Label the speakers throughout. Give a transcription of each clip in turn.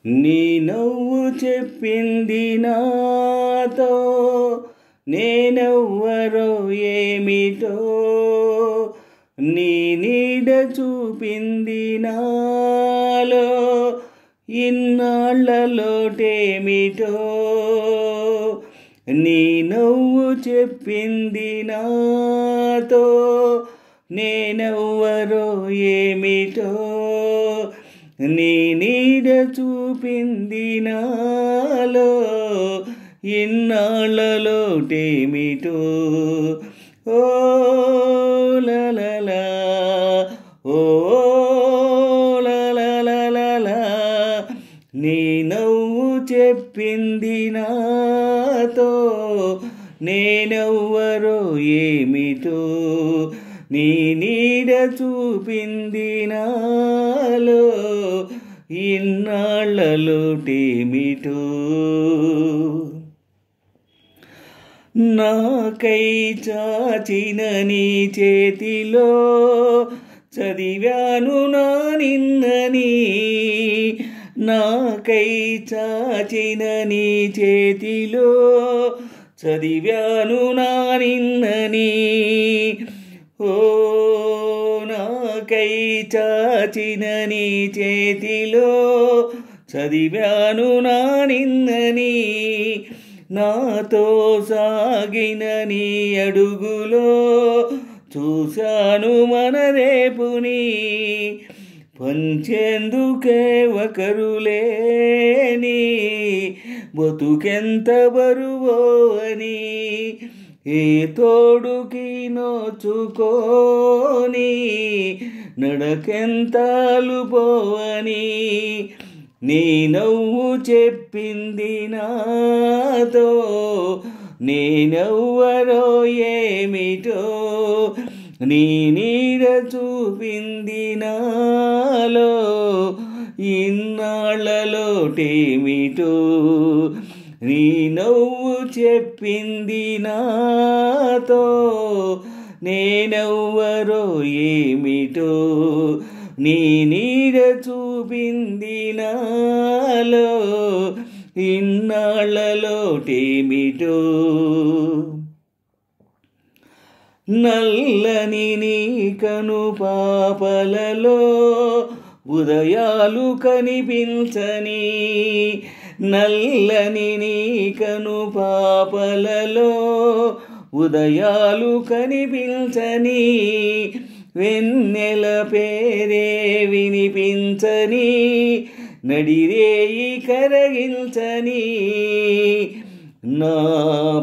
Speaker 1: నీ నవ్వు చెప్పింది నాతో నేనెవ్వరో ఏమిటో, నీ నీడ చూపింది నాలో ఇన్నాళ్ళ లోటేమిటో. నీ నవ్వు చెప్పింది నాతో నేనెవ్వరో ఏమిటో, నీ నీడ చూపింది నాలో ఇన్నాళ్ళ లోటేమిటో. ఓ లలలా ఓ లలలా, నీ నవ్వు చెప్పింది నాతో నేనెవ్వరో ఏమిటో, నీ నీడ చూపింది నాలో ఇన్నాళ్ళ లోటేమిటో. నాకై చాచిన నీ చేతిలో చదివాను నా నిన్నని, నాకై చాచిన నీ చేతిలో చదివాను నా నిన్నని. ఓ నాకై చాచిన నీ చేతిలో చదివాను నా నిన్నని, నాతో సాగిన నీ అడుగులో చూశాను మన రేపుని. పంచేందుకే ఒకరు లేని బతుకెంత బరువో అని, ఏ తోడుకి నోచుకోని నడకెంత అలుపోవని. నీ నవ్వు చెప్పింది నాతో నేనెవ్వరో ఏమిటో, నీ నీడ చూపింది నాలో ఇన్నాళ్ళ లోటేమిటో. నీ నవ్వు చెప్పింది నాతో నేనెవ్వరో ఏమిటో, నీ నీడ చూపింది నాలో ఇన్నాళ్ళ లోటేమిటో. నల్లని నీ కను పాపలలో ఉదయాలు కనిపించని, నల్లని నీ కను పాపలలో ఉదయాలు కనిపించని, వెన్నెల పేరే వినిపించని, నడిరేయి కరగించని, నా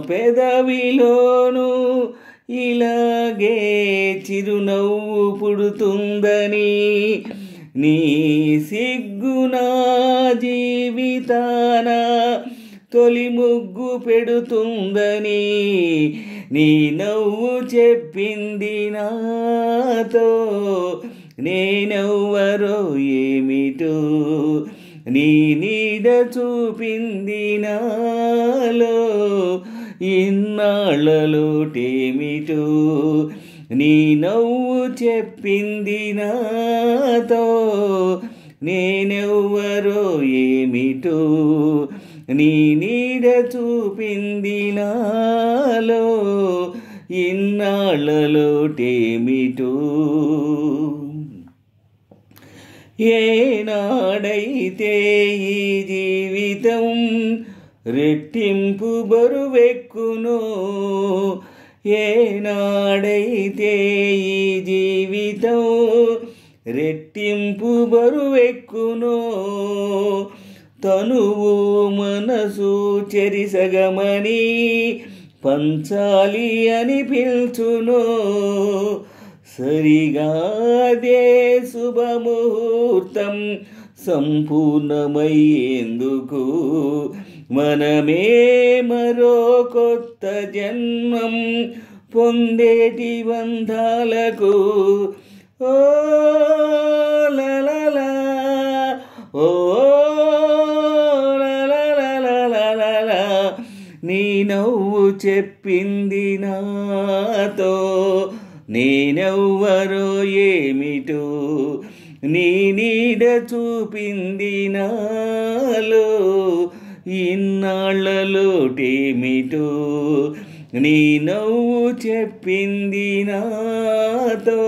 Speaker 1: పెదవిలోను ఇలాగే చిరునవ్వు పుడుతుందని, నీ సిగ్గున జీవితాన తొలి ముగ్గు పెడుతుందని. నీ నవ్వు చెప్పింది నాతో నేనెవ్వరో ఏమిటో, నీ నీడ చూపింది నాలో ఇన్నాళ్ళ లోటేమిటో. నీ నవ్వు చెప్పింది నాతో నేనెవ్వరో ఏమిటో, నీ నీడ చూపింది నాలో ఇన్నాళ్ళ లోటేమిటో. ఏనాడైతే ఈ జీవితం రెట్టింపు బరువెక్కునో, ఏనాడైతే ఈ జీవితం రెట్టింపు బరువెక్కునో, తనువు మనసు చెరిసగమని పంచాలి అని పిల్చునో. సరిగా అదే శుభముహూర్తం సంపూర్ణమయ్యేందుకు మనమే మరో కొత్త జన్మం పొందేటి బంధాలకు. ఓ లలలా ఓ లలలా, నీ నవ్వు చెప్పింది నాతో నేనెవ్వరో ఏమిటో, నీ నీడ చూపింది నాలో నాలో ఇన్నాళ్ళలోటేమిటో నీ నవ్వు చెప్పింది నాతో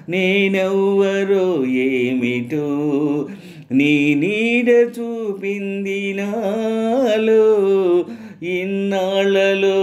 Speaker 1: నేనెవ్వరో ఏమిటో నీ నీడ చూపింది నాలో ఇన్నాళ్ళలోటేమిటో